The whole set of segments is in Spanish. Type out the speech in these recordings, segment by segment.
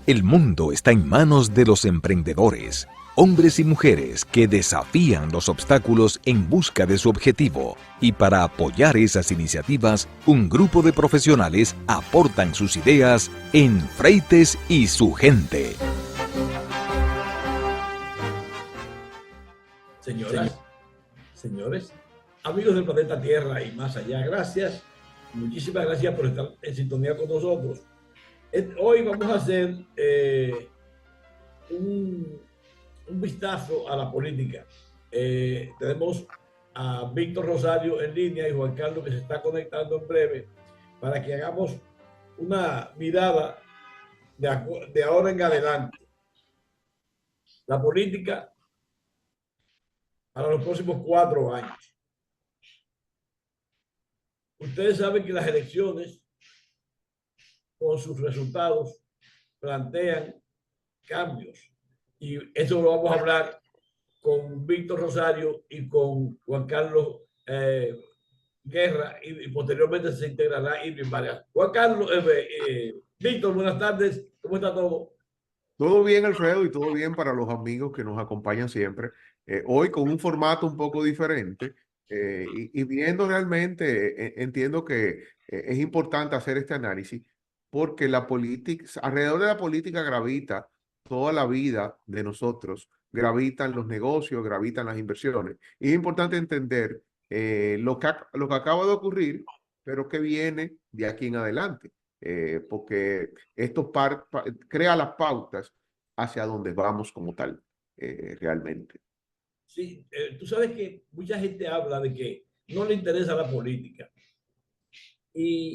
El mundo está en manos de los emprendedores, hombres y mujeres que desafían los obstáculos en busca de su objetivo. Y para apoyar esas iniciativas, un grupo de profesionales aportan sus ideas en Freites y su gente. Señoras, señores, amigos del planeta Tierra y más allá, gracias. Muchísimas gracias por estar en sintonía con nosotros. Hoy vamos a hacer un vistazo a la política. Tenemos a Víctor Rosario en línea y Juan Carlos que se está conectando en breve para que hagamos una mirada de ahora en adelante. La política para los próximos 4 años. Ustedes saben que las elecciones, con sus resultados, plantean cambios. Y eso lo vamos a hablar con Víctor Rosario y con Juan Carlos Guerra, y posteriormente se integrará Irving Vargas. Juan Carlos, Víctor, buenas tardes. ¿Cómo está todo? Todo bien, Alfredo, y todo bien para los amigos que nos acompañan siempre. Hoy con un formato un poco diferente y viendo realmente, entiendo que es importante hacer este análisis porque la política, alrededor de la política gravita toda la vida de nosotros, gravitan los negocios, gravitan las inversiones. Y es importante entender lo que acaba de ocurrir, pero que viene de aquí en adelante. Porque esto crea las pautas hacia donde vamos como tal, realmente. Sí, tú sabes que mucha gente habla de que no le interesa la política. Y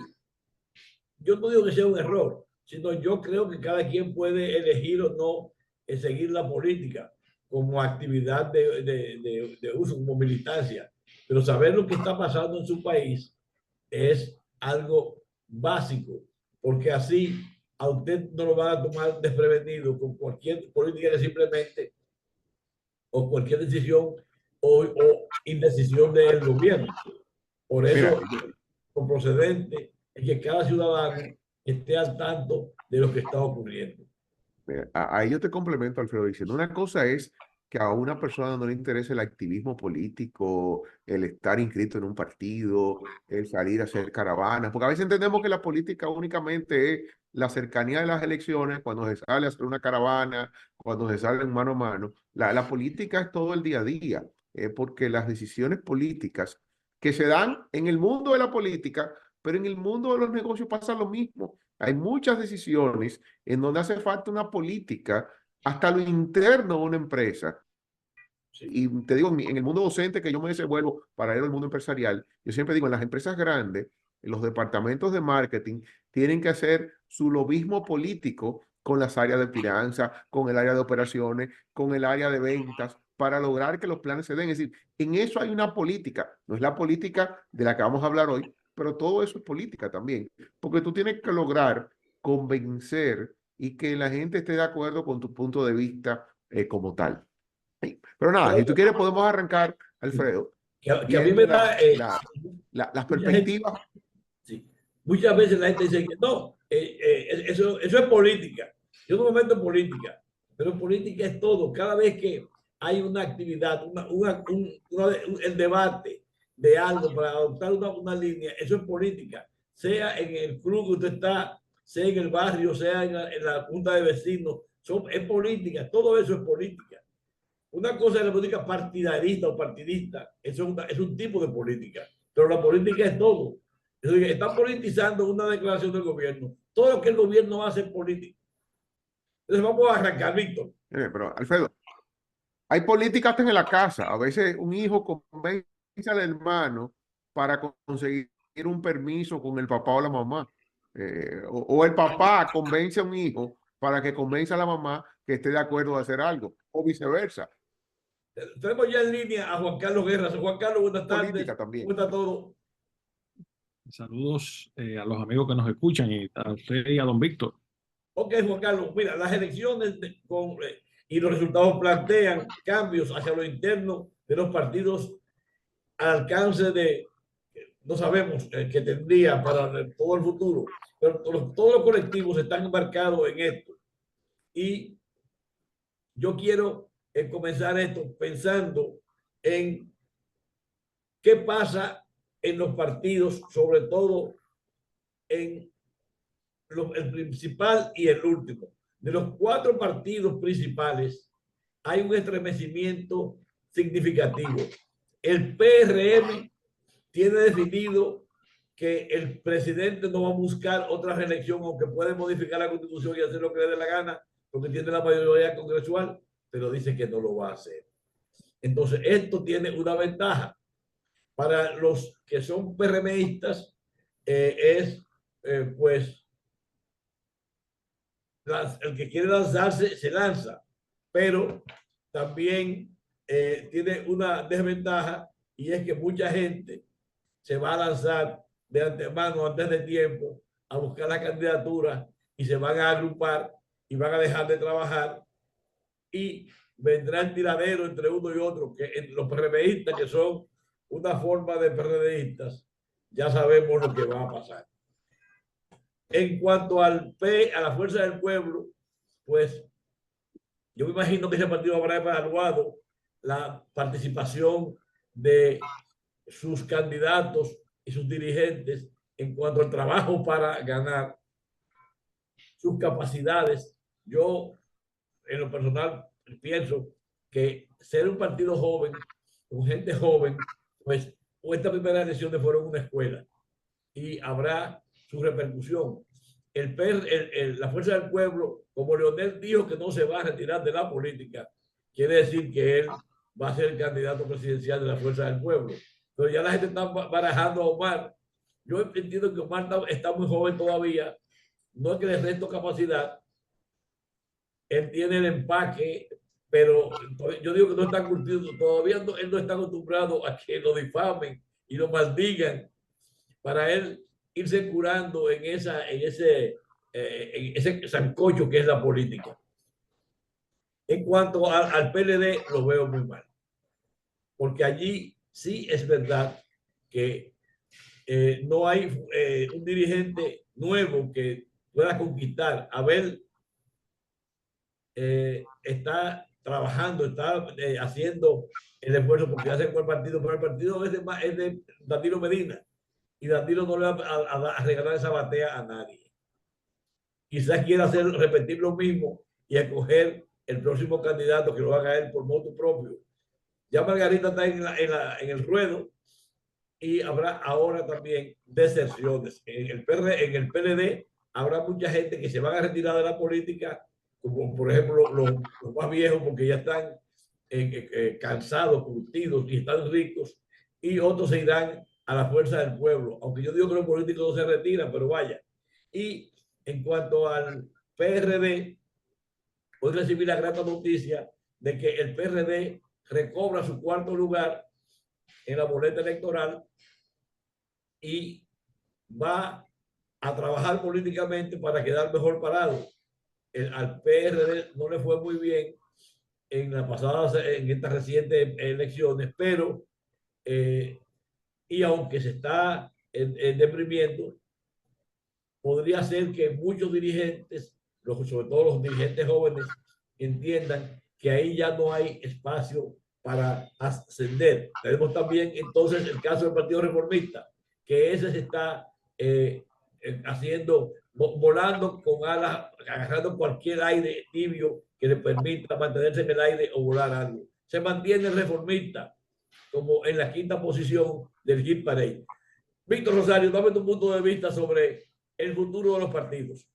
yo no digo que sea un error, sino yo creo que cada quien puede elegir o no seguir la política como actividad de uso, como militancia. Pero saber lo que está pasando en su país es algo básico, porque así a usted no lo van a tomar desprevenido con cualquier política que simplemente, o cualquier decisión o indecisión del gobierno. Por eso, lo procedente es que cada ciudadano esté al tanto de lo que está ocurriendo. Ahí yo te complemento, Alfredo, diciendo una cosa es que a una persona no le interese el activismo político, el estar inscrito en un partido, el salir a hacer caravanas, porque a veces entendemos que la política únicamente es la cercanía de las elecciones, cuando se sale a hacer una caravana, cuando se sale en mano a mano. La política es todo el día a día, porque las decisiones políticas que se dan en el mundo de la política, pero en el mundo de los negocios pasa lo mismo. Hay muchas decisiones en donde hace falta una política hasta lo interno de una empresa. Sí. Y te digo, en el mundo docente que yo me desenvuelvo para ir al mundo empresarial, yo siempre digo, en las empresas grandes, en los departamentos de marketing, tienen que hacer su lobismo político con las áreas de finanzas, con el área de operaciones, con el área de ventas, para lograr que los planes se den. Es decir, en eso hay una política. No es la política de la que vamos a hablar hoy, pero todo eso es política también, porque tú tienes que lograr convencer y que la gente esté de acuerdo con tu punto de vista como tal. Pero nada, si tú quieres podemos arrancar, Alfredo. Que a mí me da las perspectivas. Sí. Muchas veces la gente dice que no, eso es política. Yo no me meto en política, pero política es todo. Cada vez que hay una actividad, el debate de algo para adoptar una línea, eso es política. Sea en el club que usted está, sea en el barrio, sea en la junta de vecinos, es política. Todo eso es política. Una cosa es la política partidarista o partidista, eso es un tipo de política, pero la política es todo. Es decir, están politizando una declaración del gobierno. Todo lo que el gobierno hace es política. Entonces vamos a arrancar, Víctor. Pero Alfredo, hay políticas en la casa. A veces un hijo convence al hermano para conseguir un permiso con el papá o la mamá. O el papá convence a un hijo para que convenza a la mamá que esté de acuerdo de hacer algo, o viceversa. Tenemos ya en línea a Juan Carlos Guerra. Juan Carlos, buenas tardes. También. ¿Cómo está todo? Saludos a los amigos que nos escuchan y a usted y a don Víctor. Ok, Juan Carlos, mira, las elecciones y los resultados plantean cambios hacia lo interno de los partidos al alcance de, no sabemos qué tendría para todo el futuro, pero todos los colectivos están embarcados en esto. Y yo quiero comenzar esto pensando en qué pasa en los partidos, sobre todo en el principal y el último. De los 4 partidos principales, hay un estremecimiento significativo. El PRM tiene definido que el presidente no va a buscar otra reelección, aunque puede modificar la constitución y hacer lo que le dé la gana, porque tiene la mayoría congresual, pero dice que no lo va a hacer. Entonces, esto tiene una ventaja. Para los que son PRMistas, pues, el que quiere lanzarse, se lanza, pero también tiene una desventaja, y es que mucha gente se va a lanzar de antemano, antes de tiempo, a buscar la candidatura y se van a agrupar y van a dejar de trabajar y vendrá el tiradero entre uno y otro, que los PRDistas, que son una forma de PRDistas, ya sabemos lo que va a pasar. En cuanto a la Fuerza del Pueblo, pues yo me imagino que ese partido habrá evaluado la participación de sus candidatos y sus dirigentes en cuanto al trabajo para ganar, sus capacidades. Yo, en lo personal, pienso que ser un partido joven, con gente joven, pues estas primeras elecciones fueron una escuela y habrá su repercusión. La Fuerza del Pueblo, como Leonel dijo que no se va a retirar de la política, quiere decir que él va a ser el candidato presidencial de la Fuerza del Pueblo. Pero ya la gente está barajando a Omar. Yo entiendo que Omar está muy joven todavía, no es que le resto capacidad, él tiene el empaque, pero yo digo que no está curtido, todavía no, él no está acostumbrado a que lo difamen y lo maldigan, para él irse curando en ese sancocho que es la política. En cuanto al PLD, lo veo muy mal, porque allí sí es verdad que no hay un dirigente nuevo que pueda conquistar. Abel está trabajando, está haciendo el esfuerzo porque hace con el partido, pero el partido es de Danilo Medina y Danilo no le va a regalar esa batea a nadie. Quizás quiera repetir lo mismo y escoger el próximo candidato que lo haga él por motu propio. Ya Margarita está en el ruedo y habrá ahora también deserciones. En el PLD habrá mucha gente que se van a retirar de la política, como por ejemplo los más viejos, porque ya están cansados, curtidos y están ricos, y otros se irán a la Fuerza del Pueblo, aunque yo digo que los políticos no se retiran, pero vaya. Y en cuanto al PRD, hoy recibí la grata noticia de que el PRD recobra su 4º lugar en la boleta electoral y va a trabajar políticamente para quedar mejor parado. Al PRD no le fue muy bien en estas recientes elecciones, pero y aunque se está deprimiendo, podría ser que muchos dirigentes, sobre todo los dirigentes jóvenes, entiendan que ahí ya no hay espacio para ascender. Tenemos también entonces el caso del Partido Reformista, que ese se está haciendo, volando con alas, agarrando cualquier aire tibio que le permita mantenerse en el aire o volar algo. Se mantiene el reformista como en la 5ª posición del Hit Parade. Víctor Rosario, dame tu punto de vista sobre el futuro de los partidos.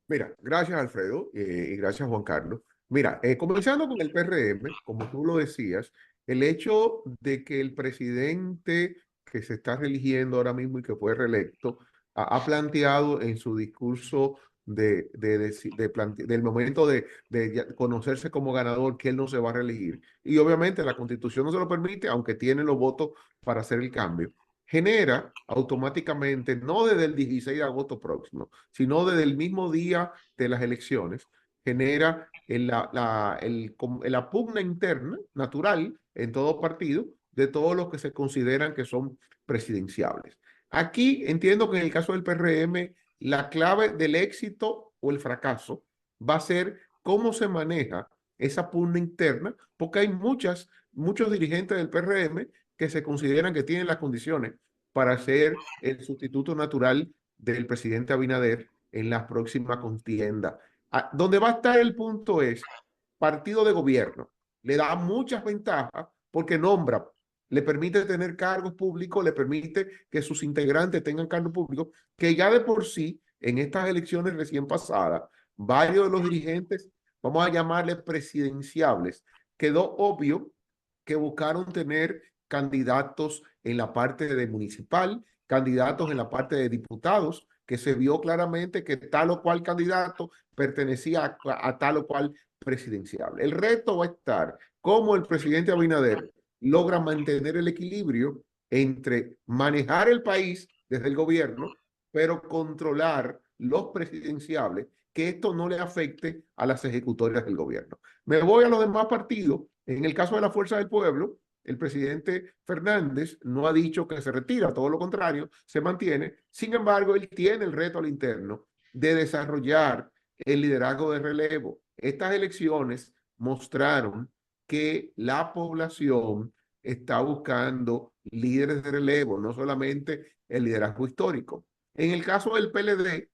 Mira, gracias Alfredo y gracias Juan Carlos. Mira, comenzando con el PRM, como tú lo decías, el hecho de que el presidente que se está reeligiendo ahora mismo y que fue reelecto ha planteado en su discurso del momento de conocerse como ganador que él no se va a reelegir. Y obviamente la Constitución no se lo permite, aunque tiene los votos para hacer el cambio. Genera automáticamente, no desde el 16 de agosto próximo, sino desde el mismo día de las elecciones, genera la pugna interna natural en todo partido de todos los que se consideran que son presidenciables. Aquí entiendo que en el caso del PRM, la clave del éxito o el fracaso va a ser cómo se maneja esa pugna interna, porque hay muchos dirigentes del PRM que se consideran que tienen las condiciones para ser el sustituto natural del presidente Abinader en la próxima contienda. Donde va a estar el punto es partido de gobierno. Le da muchas ventajas porque nombra, le permite tener cargos públicos, le permite que sus integrantes tengan cargos públicos, que ya de por sí, en estas elecciones recién pasadas, varios de los dirigentes, vamos a llamarle presidenciables, quedó obvio que buscaron tener candidatos en la parte de municipal, candidatos en la parte de diputados, que se vio claramente que tal o cual candidato pertenecía a tal o cual presidencial. El reto va a estar cómo el presidente Abinader logra mantener el equilibrio entre manejar el país desde el gobierno, pero controlar los presidenciables, que esto no le afecte a las ejecutorias del gobierno. Me voy a los demás partidos. En el caso de la Fuerza del Pueblo, el presidente Fernández no ha dicho que se retira, todo lo contrario, se mantiene. Sin embargo, él tiene el reto al interno de desarrollar el liderazgo de relevo. Estas elecciones mostraron que la población está buscando líderes de relevo, no solamente el liderazgo histórico. En el caso del PLD,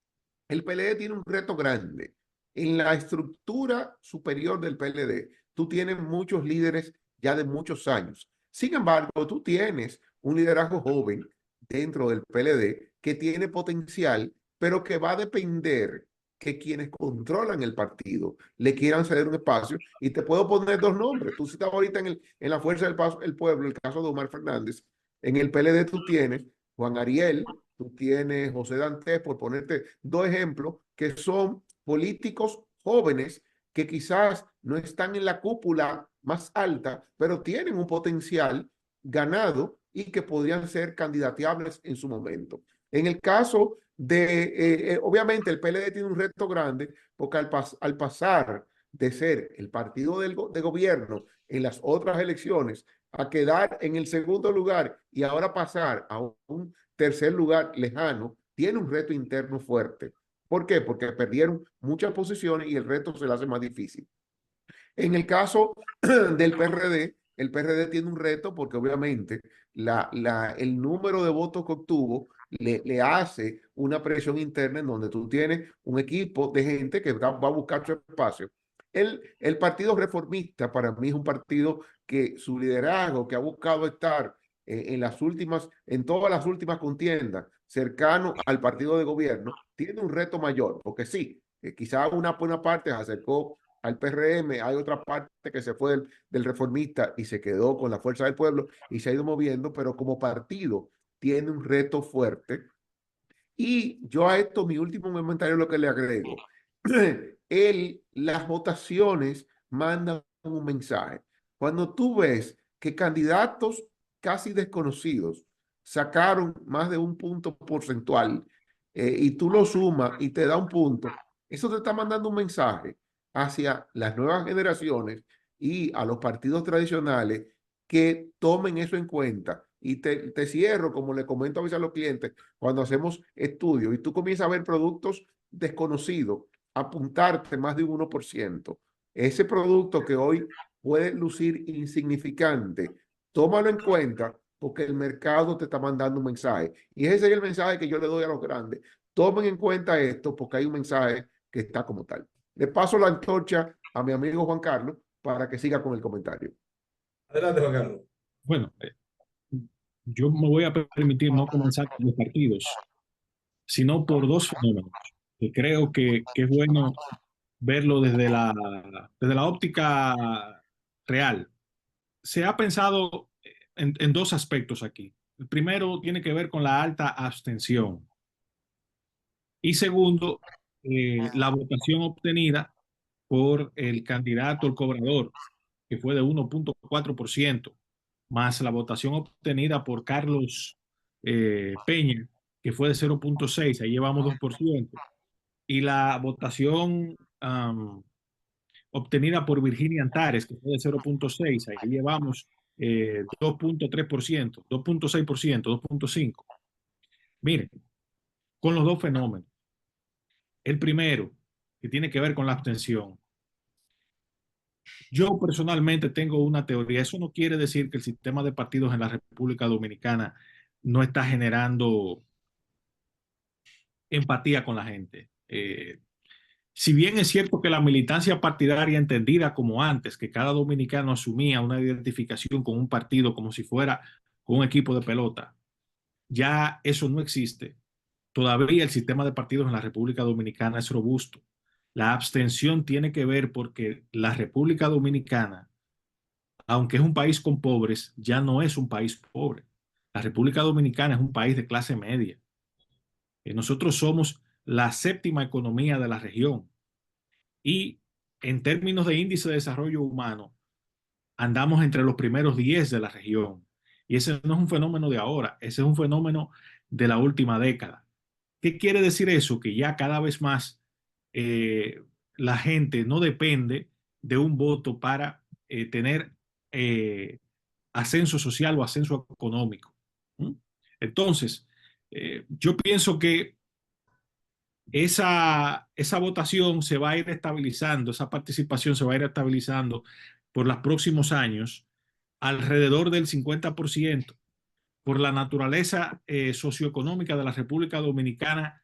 el PLD tiene un reto grande. En la estructura superior del PLD, tú tienes muchos líderes ya de muchos años. Sin embargo, tú tienes un liderazgo joven dentro del PLD que tiene potencial, pero que va a depender que quienes controlan el partido le quieran ceder un espacio. Y te puedo poner dos nombres. Tú citabas ahorita en la Fuerza del Pueblo, el caso de Omar Fernández. En el PLD tú tienes Juan Ariel, tú tienes José Dantes, por ponerte dos ejemplos, que son políticos jóvenes que quizás no están en la cúpula más alta, pero tienen un potencial ganado y que podrían ser candidateables en su momento. En el caso de, obviamente el PLD tiene un reto grande porque al pasar de ser el partido de gobierno en las otras elecciones a quedar en el segundo lugar y ahora pasar a un tercer lugar lejano, tiene un reto interno fuerte. ¿Por qué? Porque perdieron muchas posiciones y el reto se le hace más difícil. En el caso del PRD, el PRD tiene un reto porque obviamente el número de votos que obtuvo le hace una presión interna en donde tú tienes un equipo de gente que va a buscar su espacio. El Partido Reformista para mí es un partido que su liderazgo, que ha buscado estar en todas las últimas contiendas cercano al partido de gobierno, tiene un reto mayor, porque sí, quizás una buena parte se acercó al PRM, hay otra parte que se fue del reformista y se quedó con la Fuerza del Pueblo y se ha ido moviendo, pero como partido tiene un reto fuerte. Y yo a esto, mi último comentario, lo que le agrego, las votaciones mandan un mensaje. Cuando tú ves que candidatos casi desconocidos sacaron más de un punto porcentual y tú lo sumas y te da un punto, eso te está mandando un mensaje hacia las nuevas generaciones y a los partidos tradicionales que tomen eso en cuenta. Y te cierro, como le comento a veces a los clientes, cuando hacemos estudios y tú comienzas a ver productos desconocidos, apuntarte más de un 1%. Ese producto que hoy puede lucir insignificante, tómalo en cuenta porque el mercado te está mandando un mensaje. Y ese es el mensaje que yo le doy a los grandes. Tomen en cuenta esto porque hay un mensaje que está como tal. Le paso la antorcha a mi amigo Juan Carlos para que siga con el comentario. Adelante, Juan Carlos. Bueno, yo me voy a permitir no comenzar con los partidos, sino por dos fenómenos, que creo que es bueno verlo desde la óptica real. Se ha pensado en dos aspectos aquí. El primero tiene que ver con la alta abstención. Y segundo, la votación obtenida por el candidato, el cobrador, que fue de 1,4%, más la votación obtenida por Carlos Peña, que fue de 0,6%, ahí llevamos 2%, y la votación obtenida por Virginia Antares, que fue de 0,6%, ahí llevamos 2,3%, 2,6%, 2,5%. Miren, con los dos fenómenos. El primero, que tiene que ver con la abstención. Yo personalmente tengo una teoría. Eso no quiere decir que el sistema de partidos en la República Dominicana no está generando empatía con la gente. Si bien es cierto que la militancia partidaria entendida como antes, que cada dominicano asumía una identificación con un partido como si fuera con un equipo de pelota, ya eso no existe. Todavía el sistema de partidos en la República Dominicana es robusto. La abstención tiene que ver porque la República Dominicana, aunque es un país con pobres, ya no es un país pobre. La República Dominicana es un país de clase media. Nosotros somos la séptima economía de la región y en términos de índice de desarrollo humano, andamos entre los primeros 10 de la región. Y ese no es un fenómeno de ahora, ese es un fenómeno de la última década. ¿Qué quiere decir eso? Que ya cada vez más la gente no depende de un voto para tener ascenso social o ascenso económico. ¿Mm? Entonces, yo pienso que esa votación se va a ir estabilizando, esa participación se va a ir estabilizando por los próximos años alrededor del 50% por la naturaleza socioeconómica de la República Dominicana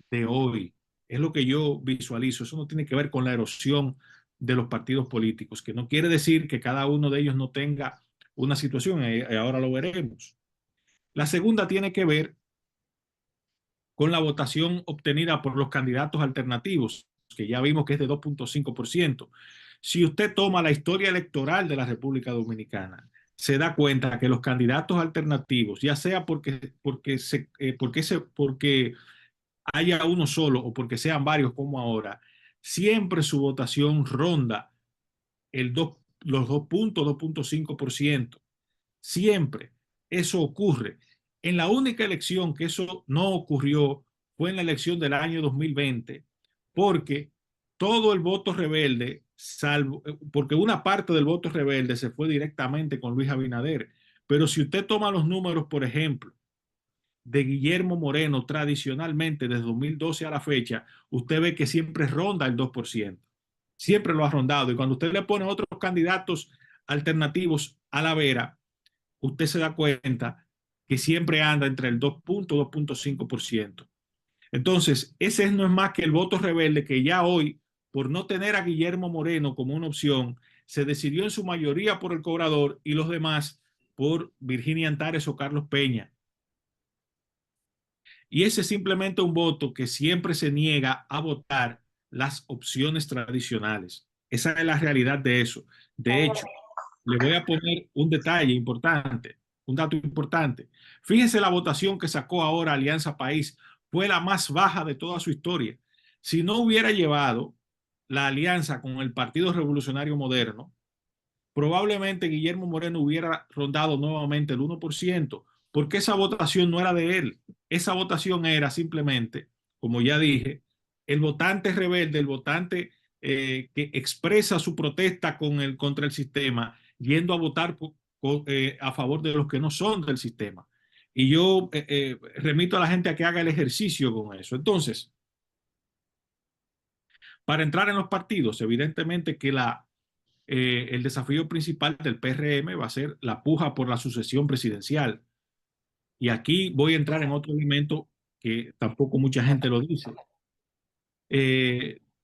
de hoy. Es lo que yo visualizo. Eso no tiene que ver con la erosión de los partidos políticos, que no quiere decir que cada uno de ellos no tenga una situación, ahora lo veremos. La segunda tiene que ver con la votación obtenida por los candidatos alternativos, que ya vimos que es de 2.5%. Si usted toma la historia electoral de la República Dominicana, se da cuenta que los candidatos alternativos, ya sea porque haya uno solo o porque sean varios como ahora, siempre su votación ronda los 2.5%. Siempre eso ocurre. En la única elección que eso no ocurrió fue en la elección del año 2020, porque todo el voto rebelde, porque una parte del voto rebelde se fue directamente con Luis Abinader. Pero si usted toma los números, por ejemplo, de Guillermo Moreno, tradicionalmente desde 2012 a la fecha, usted ve que siempre ronda el 2%. Siempre lo ha rondado. Y cuando usted le pone otros candidatos alternativos a la vera, usted se da cuenta que siempre anda entre el 2.5%. Entonces, ese no es más que el voto rebelde que ya hoy, por no tener a Guillermo Moreno como una opción, se decidió en su mayoría por el cobrador y los demás por Virginia Antares o Carlos Peña. Y ese es simplemente un voto que siempre se niega a votar las opciones tradicionales. Esa es la realidad de eso. De hecho, le voy a poner un detalle importante, un dato importante. Fíjense la votación que sacó ahora Alianza País. Fue la más baja de toda su historia. Si no hubiera llevado la alianza con el Partido Revolucionario Moderno, probablemente Guillermo Moreno hubiera rondado nuevamente el 1%, porque esa votación no era de él. Esa votación era simplemente, como ya dije, el votante rebelde, el votante que expresa su protesta contra el sistema, yendo a votar a favor de los que no son del sistema. Y yo remito a la gente a que haga el ejercicio con eso. Entonces, para entrar en los partidos, evidentemente que el desafío principal del PRM va a ser la puja por la sucesión presidencial. Y aquí voy a entrar en otro elemento que tampoco mucha gente lo dice.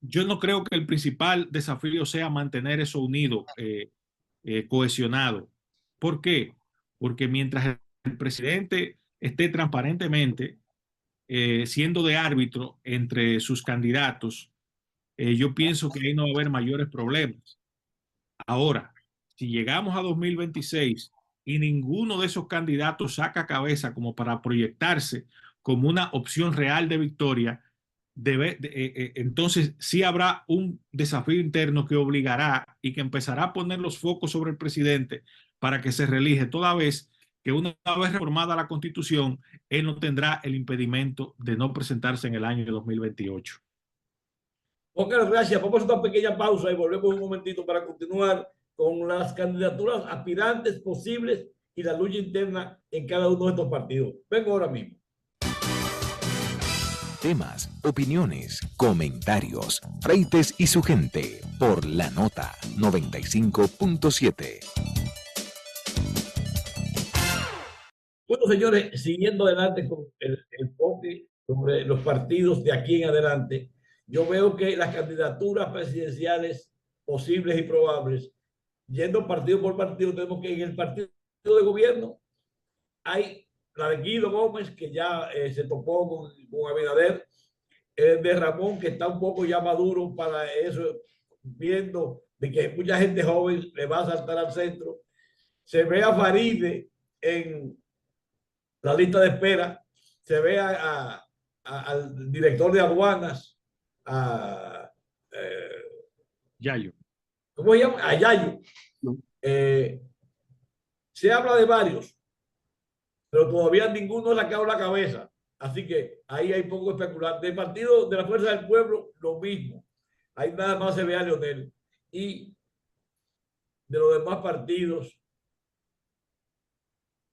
Yo no creo que el principal desafío sea mantener eso unido, cohesionado. ¿Por qué? Porque mientras el presidente esté transparentemente siendo de árbitro entre sus candidatos, yo pienso que ahí no va a haber mayores problemas. Ahora, si llegamos a 2026 y ninguno de esos candidatos saca cabeza como para proyectarse como una opción real de victoria, entonces sí habrá un desafío interno que obligará y que empezará a poner los focos sobre el presidente para que se reelige, toda vez que una vez reformada la Constitución, él no tendrá el impedimento de no presentarse en el año 2028. Ok, gracias. Vamos a una pequeña pausa y volvemos un momentito para continuar con las candidaturas aspirantes posibles y la lucha interna en cada uno de estos partidos. Vengo ahora mismo. temas, opiniones, comentarios. Freites y su gente por La Nota 95.7. Bueno, señores, siguiendo adelante con el enfoque sobre los partidos de aquí en adelante, yo veo que las candidaturas presidenciales posibles y probables, yendo partido por partido, tenemos que en el partido de gobierno hay la de Guido Gómez, que ya se topó con Abinader, de Ramón, que está un poco ya maduro para eso, viendo de que mucha gente joven le va a saltar al centro. Se ve a Faride en la lista de espera, se ve al director de aduanas, a, Yayo. ¿cómo se llama? A Yayo. No. Se habla de varios, pero todavía ninguno le ha quedado la cabeza. Así que ahí hay poco especular. Del partido de la Fuerza del Pueblo, lo mismo. Ahí nada más se ve a Leonel. Y de los demás partidos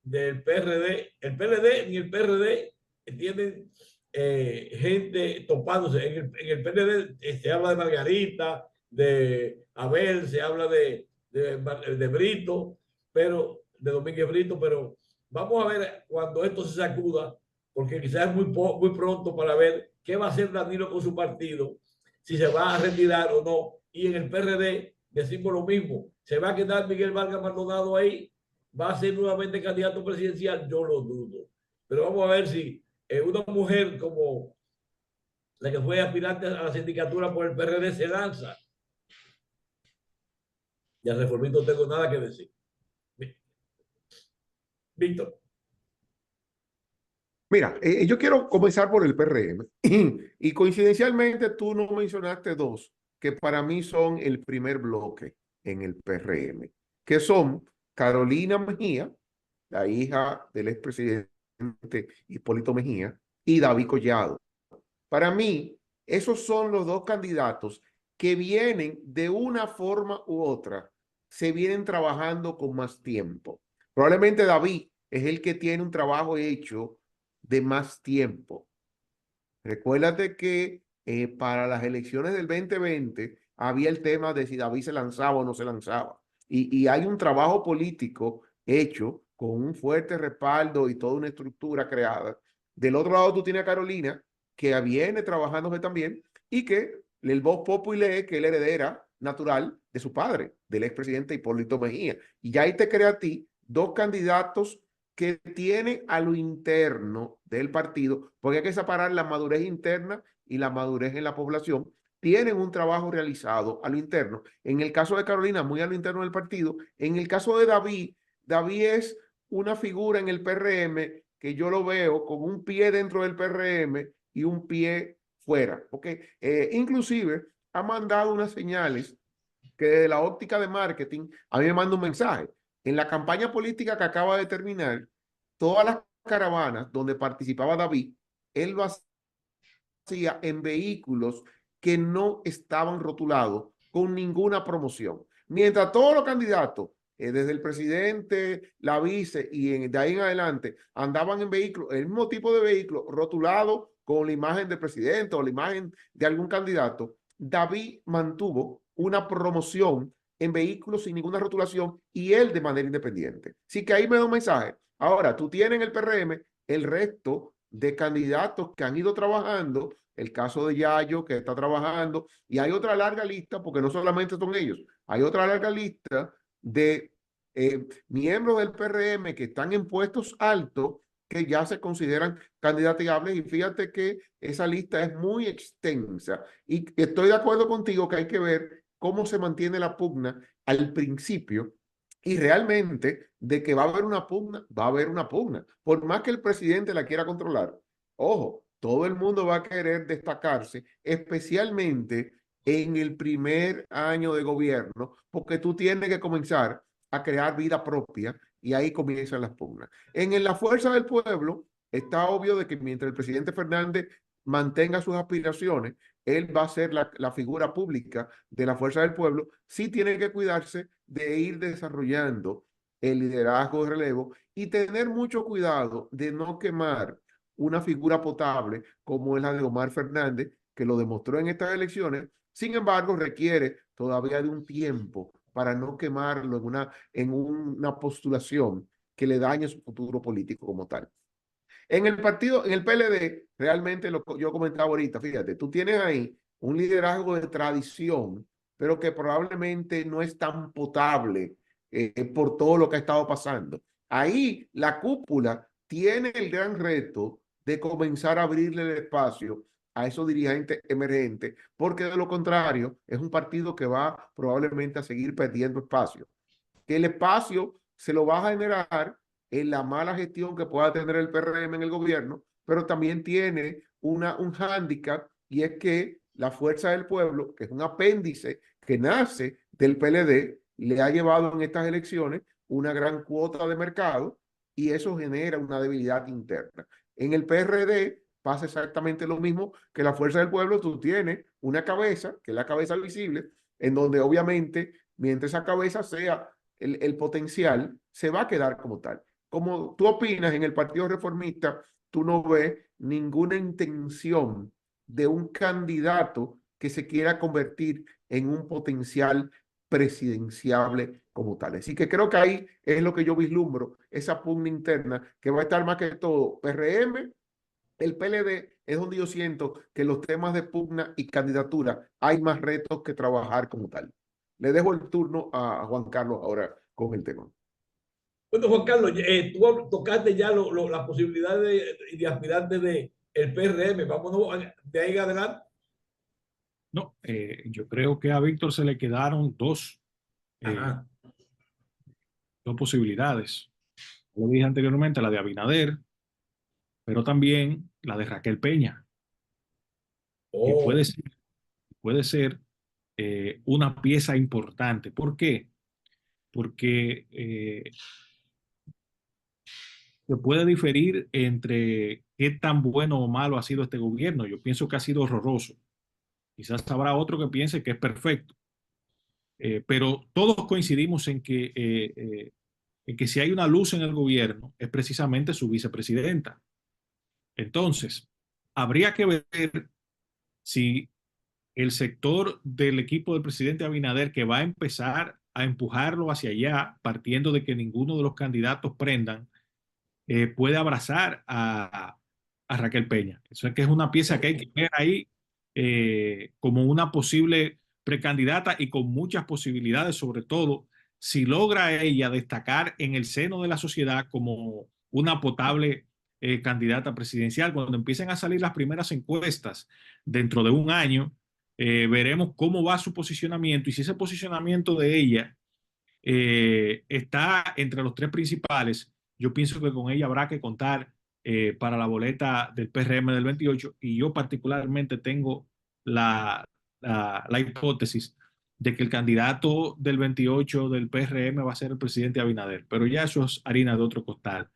del PRD, el PLD ni el PRD tienen gente topándose. En el PLD se habla de Margarita, de Abel, se habla de Brito, pero de Domínguez Brito, pero vamos a ver cuando esto se sacuda, porque quizás es muy pronto para ver qué va a hacer Danilo con su partido, si se va a retirar o no. Y en el PRD decimos lo mismo, se va a quedar Miguel Vargas Maldonado ahí, va a ser nuevamente candidato presidencial, yo lo dudo. Pero vamos a ver si una mujer como la que fue aspirante a la sindicatura por el PRD se lanza. Y al reformista no tengo nada que decir. Víctor. Mira, yo quiero comenzar por el PRM y coincidencialmente tú no mencionaste dos que para mí son el primer bloque en el PRM, que son Carolina Mejía, la hija del expresidente Hipólito Mejía, y David Collado. Para mí, esos son los dos candidatos que vienen de una forma u otra, se vienen trabajando con más tiempo. Probablemente David es el que tiene un trabajo hecho de más tiempo. Recuérdate que para las elecciones del 2020 había el tema de si David se lanzaba o no se lanzaba. Y hay un trabajo político hecho con un fuerte respaldo y toda una estructura creada. Del otro lado tú tienes a Carolina, que viene trabajándose también, y que el voz populi, que es la heredera natural de su padre, del expresidente Hipólito Mejía. Y ya ahí te crea a ti dos candidatos que tienen a lo interno del partido, porque hay que separar la madurez interna y la madurez en la población. Tienen un trabajo realizado a lo interno. En el caso de Carolina, muy a lo interno del partido. En el caso de David, David es una figura en el PRM que yo lo veo con un pie dentro del PRM y un pie fuera. ¿Okay? Inclusive ha mandado unas señales que desde la óptica de marketing a mí me manda un mensaje. En la campaña política que acaba de terminar, todas las caravanas donde participaba David, él lo hacía en vehículos que no estaban rotulados con ninguna promoción. Mientras todos los candidatos, desde el presidente, la vice y de ahí en adelante, andaban en vehículos, el mismo tipo de vehículo rotulado con la imagen del presidente o la imagen de algún candidato, David mantuvo una promoción en vehículos sin ninguna rotulación y él de manera independiente. Así que ahí me da un mensaje. Ahora, tú tienes en el PRM el resto de candidatos que han ido trabajando, el caso de Yayo que está trabajando, y hay otra larga lista, porque no solamente son ellos, hay otra larga lista de miembros del PRM que están en puestos altos que ya se consideran candidateables, y fíjate que esa lista es muy extensa y estoy de acuerdo contigo que hay que ver cómo se mantiene la pugna al principio, y realmente de que va a haber una pugna, va a haber una pugna. Por más que el presidente la quiera controlar, ojo, todo el mundo va a querer destacarse, especialmente en el primer año de gobierno, porque tú tienes que comenzar a crear vida propia y ahí comienzan las pugnas. En la fuerza del pueblo está obvio de que mientras el presidente Fernández mantenga sus aspiraciones, él va a ser la figura pública de la fuerza del pueblo, sí tiene que cuidarse de ir desarrollando el liderazgo de relevo y tener mucho cuidado de no quemar una figura potable como es la de Omar Fernández, que lo demostró en estas elecciones. Sin embargo, requiere todavía de un tiempo para no quemarlo en una postulación que le dañe su futuro político como tal. En el partido, en el PLD, realmente yo comentaba ahorita, fíjate, tú tienes ahí un liderazgo de tradición, pero que probablemente no es tan potable por todo lo que ha estado pasando. Ahí la cúpula tiene el gran reto de comenzar a abrirle el espacio a esos dirigentes emergentes, porque de lo contrario es un partido que va probablemente a seguir perdiendo espacio. Que el espacio se lo va a generar en la mala gestión que pueda tener el PRM en el gobierno, pero también tiene un hándicap, y es que la Fuerza del Pueblo, que es un apéndice que nace del PLD, le ha llevado en estas elecciones una gran cuota de mercado, y eso genera una debilidad interna. En el PRD pasa exactamente lo mismo que la Fuerza del Pueblo. Tú tienes una cabeza, que es la cabeza visible, en donde obviamente, mientras esa cabeza sea el potencial, se va a quedar como tal. Como tú opinas, en el Partido Reformista, tú no ves ninguna intención de un candidato que se quiera convertir en un potencial presidenciable como tal. Así que creo que ahí es lo que yo vislumbro, esa pugna interna que va a estar más que todo PRM. El PLD es donde yo siento que los temas de pugna y candidatura hay más retos que trabajar como tal. Le dejo el turno a Juan Carlos ahora con el tema. Bueno, Juan Carlos, tú tocaste ya las posibilidades de aspirantes de el PRM. Vámonos de ahí en adelante. No, yo creo que a Víctor se le quedaron Ajá. dos posibilidades. Lo dije anteriormente, la de Abinader, pero también la de Raquel Peña, que Oh, puede ser una pieza importante. ¿Por qué? Porque se puede diferir entre qué tan bueno o malo ha sido este gobierno. Yo pienso que ha sido horroroso. Quizás habrá otro que piense que es perfecto. Pero todos coincidimos en que si hay una luz en el gobierno es precisamente su vicepresidenta. Entonces, habría que ver si el sector del equipo del presidente Abinader, que va a empezar a empujarlo hacia allá, partiendo de que ninguno de los candidatos prendan, puede abrazar a Raquel Peña. Eso es que es una pieza que hay que ver ahí como una posible precandidata y con muchas posibilidades, sobre todo si logra ella destacar en el seno de la sociedad como una potable candidata presidencial. Cuando empiecen a salir las primeras encuestas dentro de un año, veremos cómo va su posicionamiento y si ese posicionamiento de ella está entre los tres principales. Yo pienso que con ella habrá que contar para la boleta del PRM del 28, y yo particularmente tengo la hipótesis de que el candidato del 28 del PRM va a ser el presidente Abinader, pero ya eso es harina de otro costal.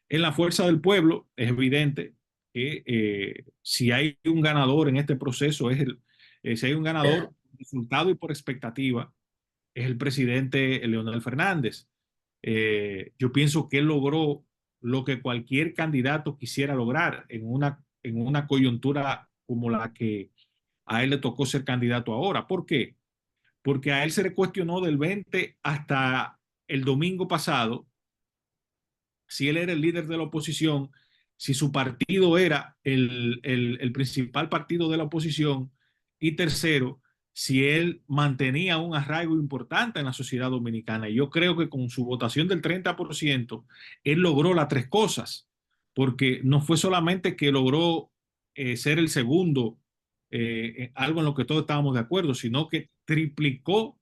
En la fuerza del pueblo es evidente que si hay un ganador en este proceso, si hay un ganador por resultado y por expectativa, es el presidente Leonel Fernández. Yo pienso que él logró lo que cualquier candidato quisiera lograr en una coyuntura como la que a él le tocó ser candidato ahora. ¿Por qué? Porque a él se le cuestionó del 20 hasta el domingo pasado si él era el líder de la oposición, si su partido era el principal partido de la oposición, y tercero, si él mantenía un arraigo importante en la sociedad dominicana. Y yo creo que con su votación del 30%, él logró las tres cosas, porque no fue solamente que logró ser el segundo, algo en lo que todos estábamos de acuerdo, sino que triplicó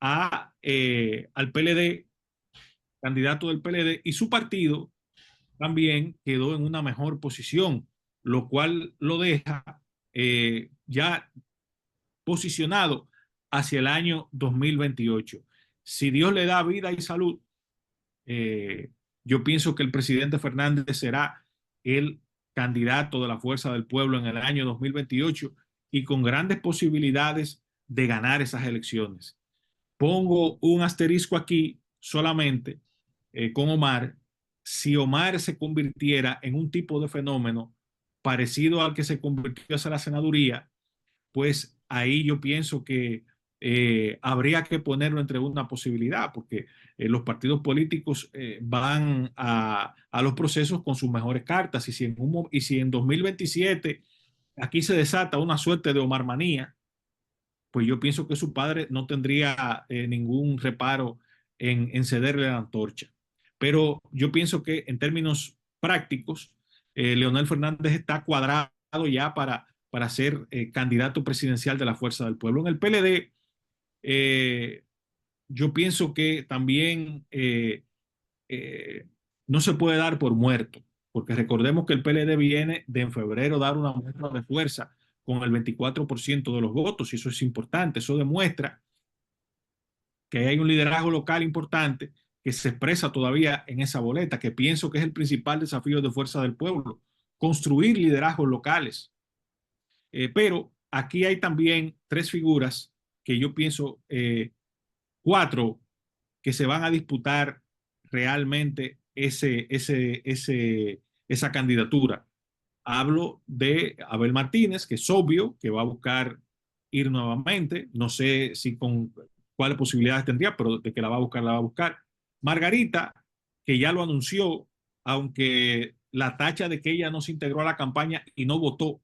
al PLD, candidato del PLD, y su partido también quedó en una mejor posición, lo cual lo deja ya posicionado hacia el año 2028. Si Dios le da vida y salud, eh, yo pienso que el presidente Fernández será el candidato de la Fuerza del Pueblo en el año 2028 y con grandes posibilidades de ganar esas elecciones. Pongo un asterisco aquí solamente con Omar, si Omar se convirtiera en un tipo de fenómeno parecido al que se convirtió hacia la senaduría, pues ahí yo pienso que habría que ponerlo entre una posibilidad, porque los partidos políticos van a los procesos con sus mejores cartas, y si en 2027 aquí se desata una suerte de Omar manía, pues yo pienso que su padre no tendría ningún reparo en cederle la antorcha. Pero yo pienso que en términos prácticos, Leonel Fernández está cuadrado ya para ser candidato presidencial de la Fuerza del Pueblo. En el PLD, yo pienso que también eh, no se puede dar por muerto, porque recordemos que el PLD viene de en febrero dar una muestra de fuerza con el 24% de los votos, y eso es importante. Eso demuestra que hay un liderazgo local importante que se expresa todavía en esa boleta, que pienso que es el principal desafío de Fuerza del Pueblo, construir liderazgos locales. Pero aquí hay también tres figuras que yo pienso, cuatro, que se van a disputar realmente esa candidatura. Hablo de Abel Martínez, que es obvio que va a buscar ir nuevamente. No sé si con cuáles posibilidades tendría, pero de que la va a buscar, la va a buscar. Margarita, que ya lo anunció, aunque la tacha de que ella no se integró a la campaña y no votó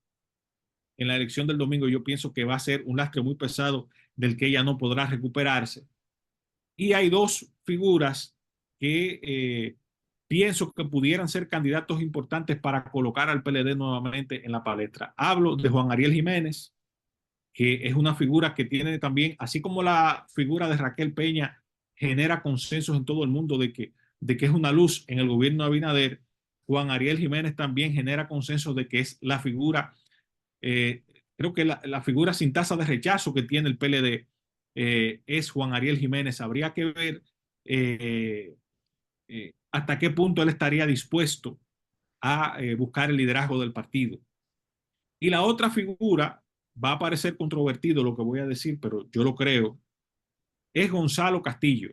en la elección del domingo, yo pienso que va a ser un lastre muy pesado del que ella no podrá recuperarse. Y hay dos figuras que pienso que pudieran ser candidatos importantes para colocar al PLD nuevamente en la palestra. Hablo de Juan Ariel Jiménez, que es una figura que tiene también, así como la figura de Raquel Peña genera consensos en todo el mundo de que es una luz en el gobierno de Abinader, Juan Ariel Jiménez también genera consensos de que es la figura, eh, creo que la figura sin tasa de rechazo que tiene el PLD es Juan Ariel Jiménez. Habría que ver hasta qué punto él estaría dispuesto a buscar el liderazgo del partido. Y la otra figura, va a parecer controvertido lo que voy a decir, pero yo lo creo, es Gonzalo Castillo.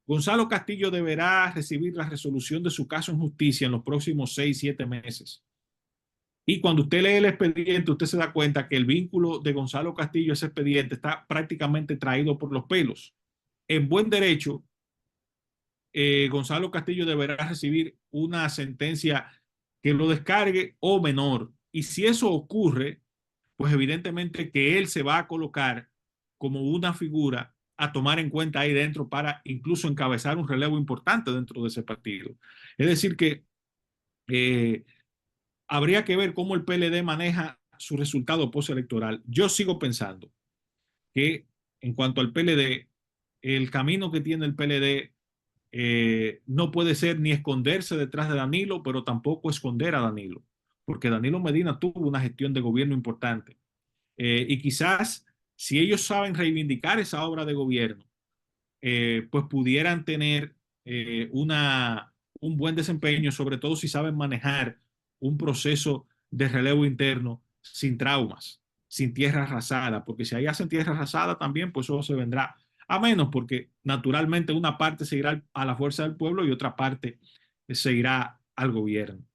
Gonzalo Castillo deberá recibir la resolución de su caso en justicia en los próximos 6, 7 meses. Y cuando usted lee el expediente, usted se da cuenta que el vínculo de Gonzalo Castillo a ese expediente está prácticamente traído por los pelos. En buen derecho, Gonzalo Castillo deberá recibir una sentencia que lo descargue o menor. Y si eso ocurre, pues evidentemente que él se va a colocar como una figura a tomar en cuenta ahí dentro para incluso encabezar un relevo importante dentro de ese partido. Es decir que eh, habría que ver cómo el PLD maneja su resultado postelectoral. Yo sigo pensando que en cuanto al PLD, el camino que tiene el PLD no puede ser ni esconderse detrás de Danilo, pero tampoco esconder a Danilo, porque Danilo Medina tuvo una gestión de gobierno importante. Y quizás si ellos saben reivindicar esa obra de gobierno, pues pudieran tener un buen desempeño, sobre todo si saben manejar un proceso de relevo interno sin traumas, sin tierra arrasada, porque si ahí hacen tierra arrasada también, pues eso se vendrá a menos, porque naturalmente una parte se irá a la fuerza del pueblo y otra parte se irá al gobierno.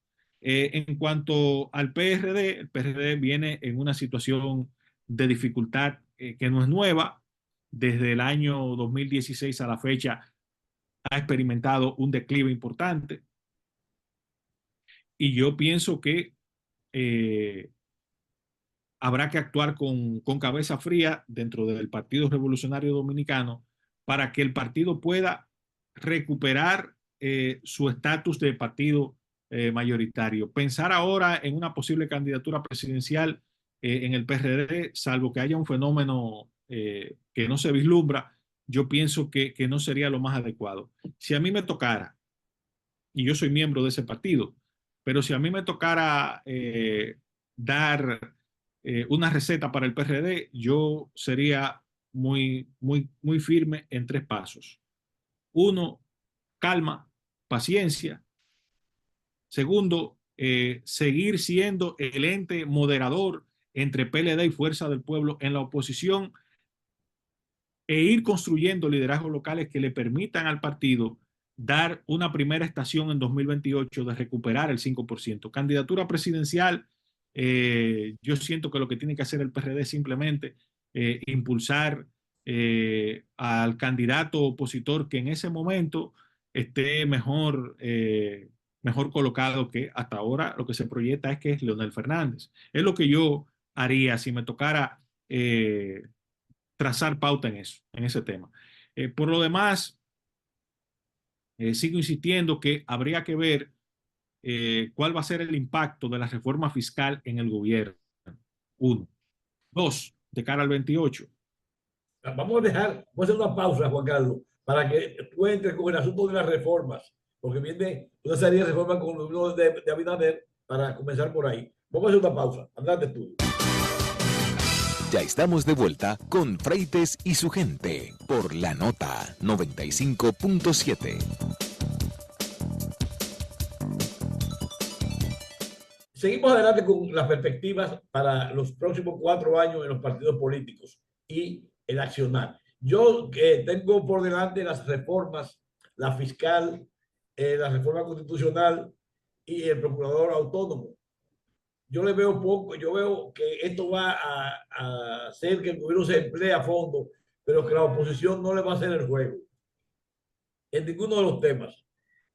En cuanto al PRD, el PRD viene en una situación de dificultad que no es nueva. Desde el año 2016 a la fecha ha experimentado un declive importante y yo pienso que eh, habrá que actuar con cabeza fría dentro del Partido Revolucionario Dominicano para que el partido pueda recuperar su estatus de partido mayoritario. Pensar ahora en una posible candidatura presidencial en el PRD, salvo que haya un fenómeno que no se vislumbra, yo pienso que no sería lo más adecuado. Si a mí me tocara, y yo soy miembro de ese partido, pero si a mí me tocara dar una receta para el PRD, yo sería muy, muy, muy firme en tres pasos. Uno, calma, paciencia. Segundo, seguir siendo el ente moderador entre PLD y Fuerza del Pueblo en la oposición e ir construyendo liderazgos locales que le permitan al partido dar una primera estación en 2028 de recuperar el 5%. Candidatura presidencial, yo siento que lo que tiene que hacer el PRD es simplemente impulsar al candidato opositor que en ese momento esté mejor colocado, que hasta ahora lo que se proyecta es que es Leonel Fernández. Es lo que yo haría si me tocara trazar pauta en eso, en ese tema. Por lo demás, sigo insistiendo que habría que ver cuál va a ser el impacto de la reforma fiscal en el gobierno. Uno. Dos, de cara al 28. Vamos a hacer una pausa, Juan Carlos, para que tú entres con el asunto de las reformas, porque viene una serie de reformas con el gobierno de Abinader para comenzar por ahí. Vamos a hacer una pausa. Adelante, tú. Ya estamos de vuelta con Freites y su gente por la Nota 95.7. Seguimos adelante con las perspectivas para los próximos 4 años en los partidos políticos y el accionar. Yo tengo por delante las reformas, la fiscal, la reforma constitucional y el procurador autónomo. Yo le veo poco, yo veo que esto va a hacer que el gobierno se emplee a fondo, pero que la oposición no le va a hacer el juego en ninguno de los temas.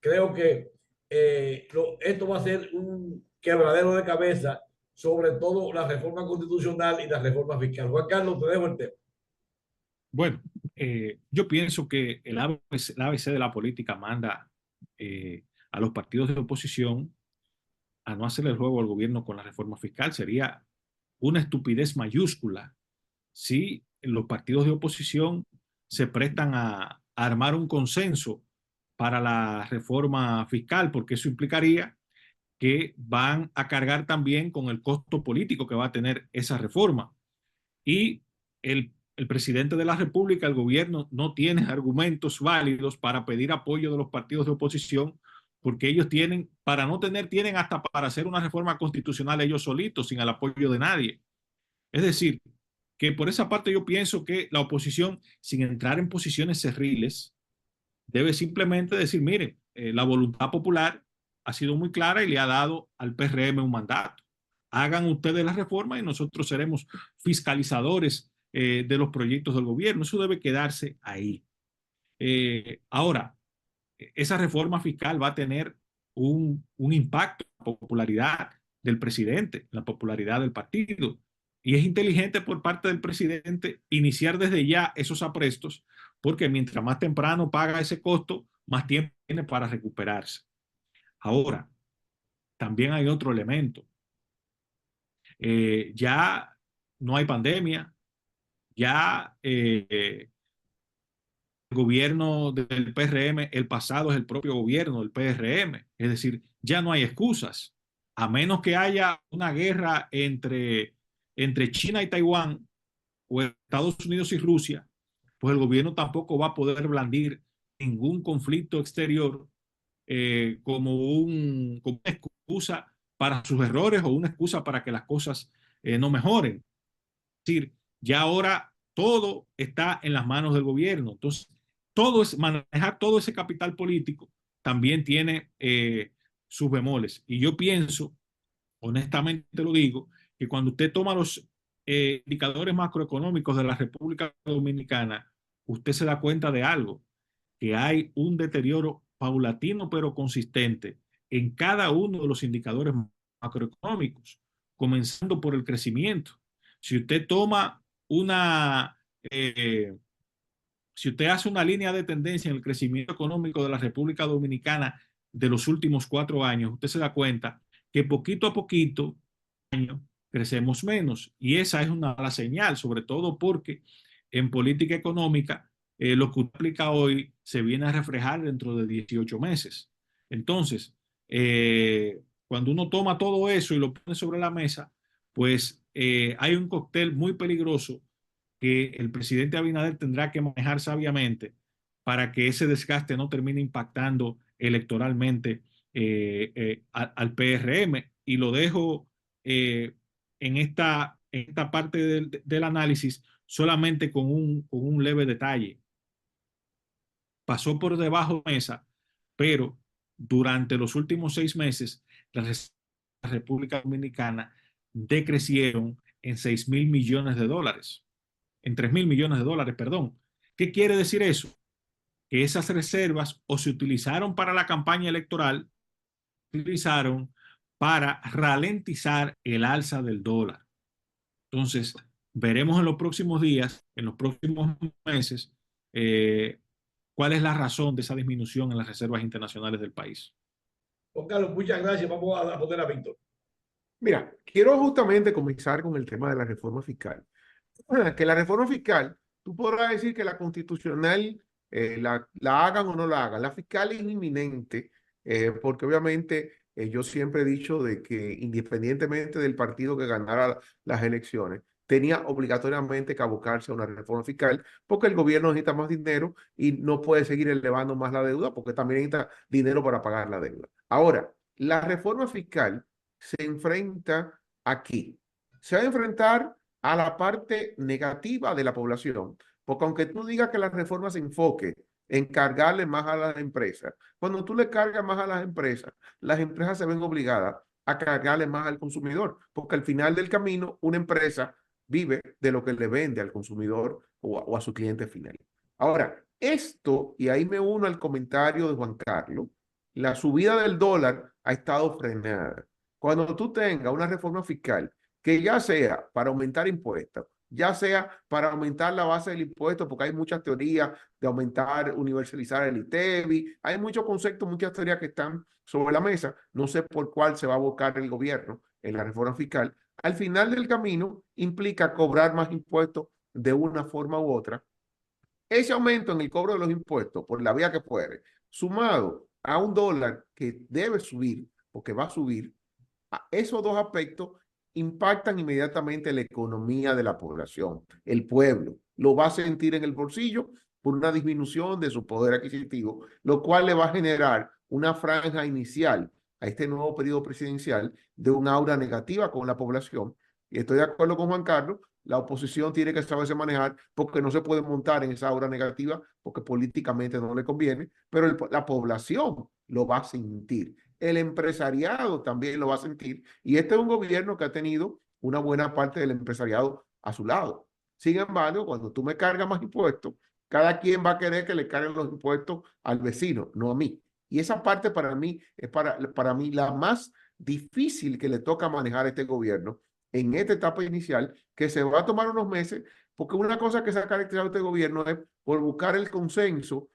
Creo que esto va a ser un quebradero de cabeza, sobre todo la reforma constitucional y la reforma fiscal. Juan Carlos, te dejo el tema. Bueno, yo pienso que el ABC de la política manda a los partidos de oposición a no hacerle el juego al gobierno con la reforma fiscal. Sería una estupidez mayúscula si los partidos de oposición se prestan a armar un consenso para la reforma fiscal, porque eso implicaría que van a cargar también con el costo político que va a tener esa reforma. Y el presidente de la República, el gobierno, no tiene argumentos válidos para pedir apoyo de los partidos de oposición, porque ellos tienen, para no tener, tienen hasta para hacer una reforma constitucional ellos solitos, sin el apoyo de nadie. Es decir, que por esa parte yo pienso que la oposición, sin entrar en posiciones cerriles, debe simplemente decir, miren, la voluntad popular ha sido muy clara y le ha dado al PRM un mandato. Hagan ustedes la reforma y nosotros seremos fiscalizadores de los proyectos del gobierno. Eso debe quedarse ahí. Ahora, esa reforma fiscal va a tener un impacto en la popularidad del presidente, la popularidad del partido. Y es inteligente por parte del presidente iniciar desde ya esos aprestos, porque mientras más temprano paga ese costo, más tiempo tiene para recuperarse. Ahora, también hay otro elemento. Ya no hay pandemia, ya el gobierno del PRM, el pasado es el propio gobierno del PRM, es decir, ya no hay excusas, a menos que haya una guerra entre China y Taiwán o Estados Unidos y Rusia, pues el gobierno tampoco va a poder blandir ningún conflicto exterior como una excusa para sus errores o una excusa para que las cosas no mejoren. Es decir, ya ahora todo está en las manos del gobierno. Entonces, manejar todo ese capital político también tiene sus bemoles. Y yo pienso, honestamente lo digo, que cuando usted toma los indicadores macroeconómicos de la República Dominicana, usted se da cuenta de algo, que hay un deterioro paulatino pero consistente en cada uno de los indicadores macroeconómicos, comenzando por el crecimiento. Si usted toma si usted hace una línea de tendencia en el crecimiento económico de la República Dominicana de los últimos 4 años, usted se da cuenta que poquito a poquito crecemos menos. Y esa es una mala señal, sobre todo porque en política económica lo que usted aplica hoy se viene a reflejar dentro de 18 meses. Entonces, cuando uno toma todo eso y lo pone sobre la mesa, pues hay un cóctel muy peligroso que el presidente Abinader tendrá que manejar sabiamente para que ese desgaste no termine impactando electoralmente al PRM. Y lo dejo en esta parte del análisis solamente con un leve detalle. Pasó por debajo de la mesa pero durante los últimos 6 meses, las reservas de la República Dominicana decrecieron en 6.000 millones de dólares, en 3.000 millones de dólares, perdón. ¿Qué quiere decir eso? Que esas reservas o se utilizaron para la campaña electoral, se utilizaron para ralentizar el alza del dólar. Entonces, veremos en los próximos días, en los próximos meses, cuál es la razón de esa disminución en las reservas internacionales del país. Juan Carlos, muchas gracias. Vamos a poner a Víctor. Mira, quiero justamente comenzar con el tema de la reforma fiscal. Que la reforma fiscal, tú podrás decir que la constitucional la hagan o no la hagan. La fiscal es inminente, porque obviamente yo siempre he dicho de que independientemente del partido que ganara las elecciones, tenía obligatoriamente que abocarse a una reforma fiscal, porque el gobierno necesita más dinero y no puede seguir elevando más la deuda, porque también necesita dinero para pagar la deuda. Ahora, la reforma fiscal se enfrenta aquí. Se va a enfrentar a la parte negativa de la población, porque aunque tú digas que la reforma se enfoque en cargarle más a las empresas, cuando tú le cargas más a las empresas se ven obligadas a cargarle más al consumidor, porque al final del camino una empresa vive de lo que le vende al consumidor o a su cliente final. Ahora, esto, y ahí me uno al comentario de Juan Carlos, la subida del dólar ha estado frenada. Cuando tú tengas una reforma fiscal que ya sea para aumentar impuestos, ya sea para aumentar la base del impuesto, porque hay muchas teorías de aumentar, universalizar el ITEVI, hay muchos conceptos, muchas teorías que están sobre la mesa, no sé por cuál se va a abocar el gobierno en la reforma fiscal. Al final del camino implica cobrar más impuestos de una forma u otra. Ese aumento en el cobro de los impuestos, por la vía que fuere, sumado a un dólar que debe subir, porque va a subir, esos dos aspectos impactan inmediatamente la economía de la población. El pueblo lo va a sentir en el bolsillo por una disminución de su poder adquisitivo, lo cual le va a generar una franja inicial a este nuevo periodo presidencial de un aura negativa con la población. Y estoy de acuerdo con Juan Carlos, la oposición tiene que saberse manejar porque no se puede montar en esa aura negativa porque políticamente no le conviene, pero la población lo va a sentir. El empresariado también lo va a sentir. Y este es un gobierno que ha tenido una buena parte del empresariado a su lado. Sin embargo, cuando tú me cargas más impuestos, cada quien va a querer que le carguen los impuestos al vecino, no a mí. Y esa parte para mí es para mí la más difícil que le toca manejar a este gobierno en esta etapa inicial, que se va a tomar unos meses, porque una cosa que se ha caracterizado este gobierno es por buscar el consenso,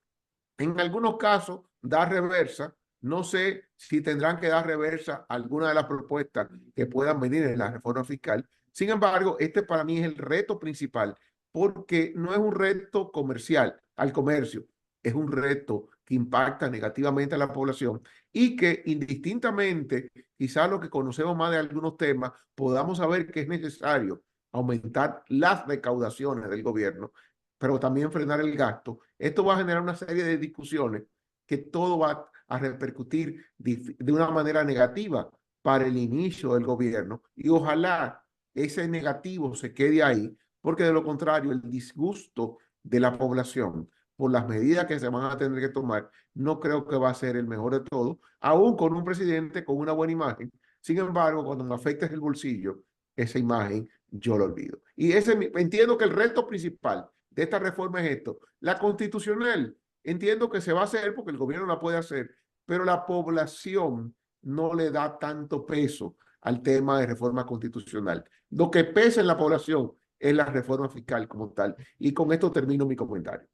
en algunos casos dar reversa. No sé si tendrán que dar reversa a alguna de las propuestas que puedan venir en la reforma fiscal. Sin embargo, este para mí es el reto principal, porque no es un reto comercial al comercio, es un reto que impacta negativamente a la población y que indistintamente, quizás lo que conocemos más de algunos temas, podamos saber que es necesario aumentar las recaudaciones del gobierno, pero también frenar el gasto. Esto va a generar una serie de discusiones que todo va a repercutir de una manera negativa para el inicio del gobierno y ojalá ese negativo se quede ahí, porque de lo contrario el disgusto de la población por las medidas que se van a tener que tomar no creo que va a ser el mejor de todo, aún con un presidente con una buena imagen. Sin embargo, cuando me afectes el bolsillo, esa imagen yo lo olvido. Y entiendo que el reto principal de esta reforma es esto. La constitucional, entiendo que se va a hacer porque el gobierno la puede hacer, pero la población no le da tanto peso al tema de reforma constitucional. Lo que pesa en la población es la reforma fiscal como tal. Y con esto termino mi comentario.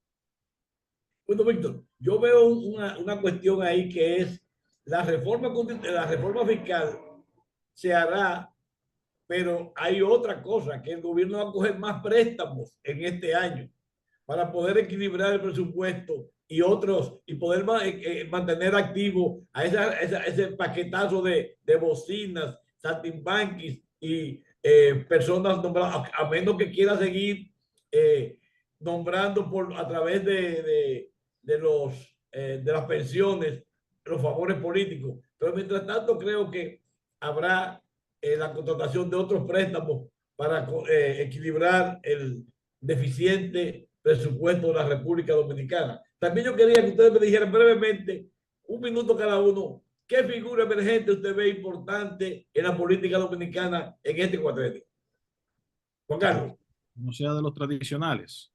Bueno, Víctor, yo veo una cuestión ahí que es la reforma fiscal se hará, pero hay otra cosa, que el gobierno va a coger más préstamos en este año para poder equilibrar el presupuesto y otros, y poder mantener activo a ese paquetazo de bocinas, saltimbanquis y personas nombradas, a menos que quiera seguir nombrando a través de las pensiones, los favores políticos. Pero mientras tanto creo que habrá la contratación de otros préstamos para equilibrar el deficiente presupuesto de la República Dominicana. También yo quería que ustedes me dijeran brevemente un minuto cada uno. ¿Qué figura emergente usted ve importante en la política dominicana en este cuatrenio? Juan Carlos, No sea de los tradicionales,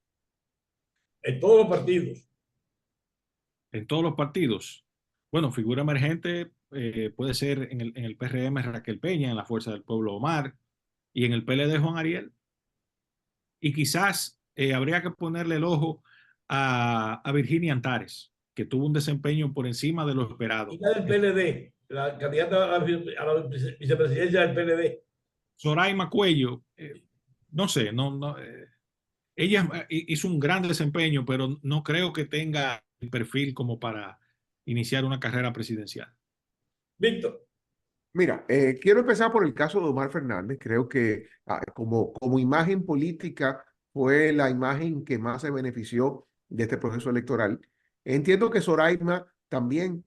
en todos los partidos. en todos los partidos. Bueno, figura emergente puede ser en el PRM Raquel Peña, en la Fuerza del Pueblo Omar, y en el PLD Juan Ariel. Y quizás habría que ponerle el ojo a Virginia Antares, que tuvo un desempeño por encima de lo esperado. Y la del PLD, la candidata a la vicepresidencia del PLD. Soraima Cuello, no sé, ella hizo un gran desempeño, pero no creo que tenga el perfil como para iniciar una carrera presidencial. Víctor. Mira, quiero empezar por el caso de Omar Fernández. Creo que como imagen política fue la imagen que más se benefició de este proceso electoral. Entiendo que Soraima también,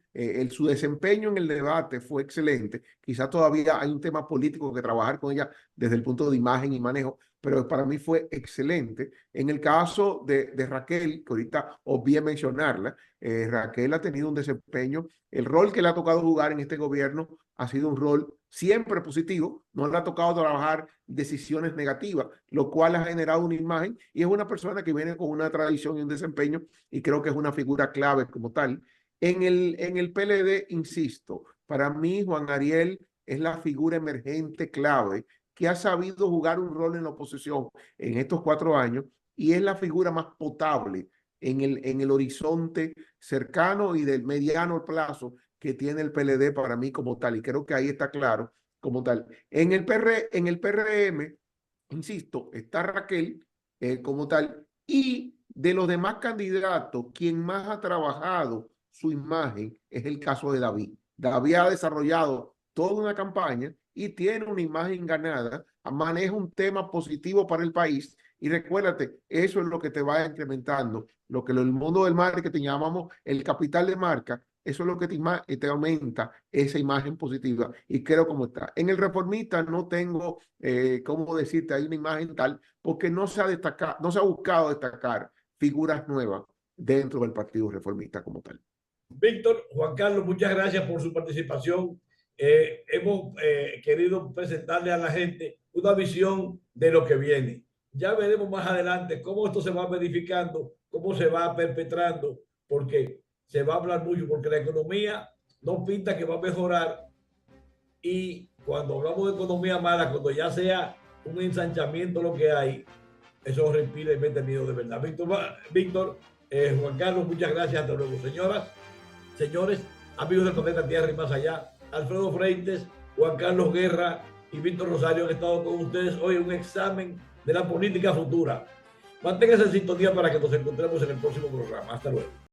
su desempeño en el debate fue excelente. Quizás todavía hay un tema político que trabajar con ella desde el punto de imagen y manejo, pero para mí fue excelente. En el caso de Raquel, que ahorita obvié mencionarla, Raquel ha tenido un desempeño, el rol que le ha tocado jugar en este gobierno ha sido un rol siempre positivo, no le ha tocado trabajar decisiones negativas, lo cual ha generado una imagen y es una persona que viene con una tradición y un desempeño y creo que es una figura clave como tal. En el PLD, insisto, para mí Juan Ariel es la figura emergente clave que ha sabido jugar un rol en la oposición en estos 4 años y es la figura más potable en el horizonte cercano y del mediano plazo que tiene el PLD para mí como tal, y creo que ahí está claro como tal. En el PRM, insisto, está Raquel como tal, y de los demás candidatos, quien más ha trabajado su imagen es el caso de David. David ha desarrollado toda una campaña y tiene una imagen ganada, maneja un tema positivo para el país, y recuérdate, eso es lo que te va incrementando, lo que en el mundo del marketing llamamos el capital de marca. Eso es lo que te aumenta esa imagen positiva. Y creo como está. En el reformista no tengo, cómo decirte, hay una imagen tal, porque no se ha buscado destacar figuras nuevas dentro del Partido Reformista como tal. Víctor, Juan Carlos, muchas gracias por su participación. Hemos querido presentarle a la gente una visión de lo que viene. Ya veremos más adelante cómo esto se va verificando, cómo se va perpetrando, porque se va a hablar mucho, porque la economía no pinta que va a mejorar. Y cuando hablamos de economía mala, cuando ya sea un ensanchamiento lo que hay, eso respira y mete miedo de verdad. Víctor, Juan Carlos, muchas gracias. Hasta luego, señoras, señores, amigos del planeta Tierra y más allá. Alfredo Freites, Juan Carlos Guerra y Víctor Rosario han estado con ustedes hoy en un examen de la política futura. Manténganse en sintonía para que nos encontremos en el próximo programa. Hasta luego.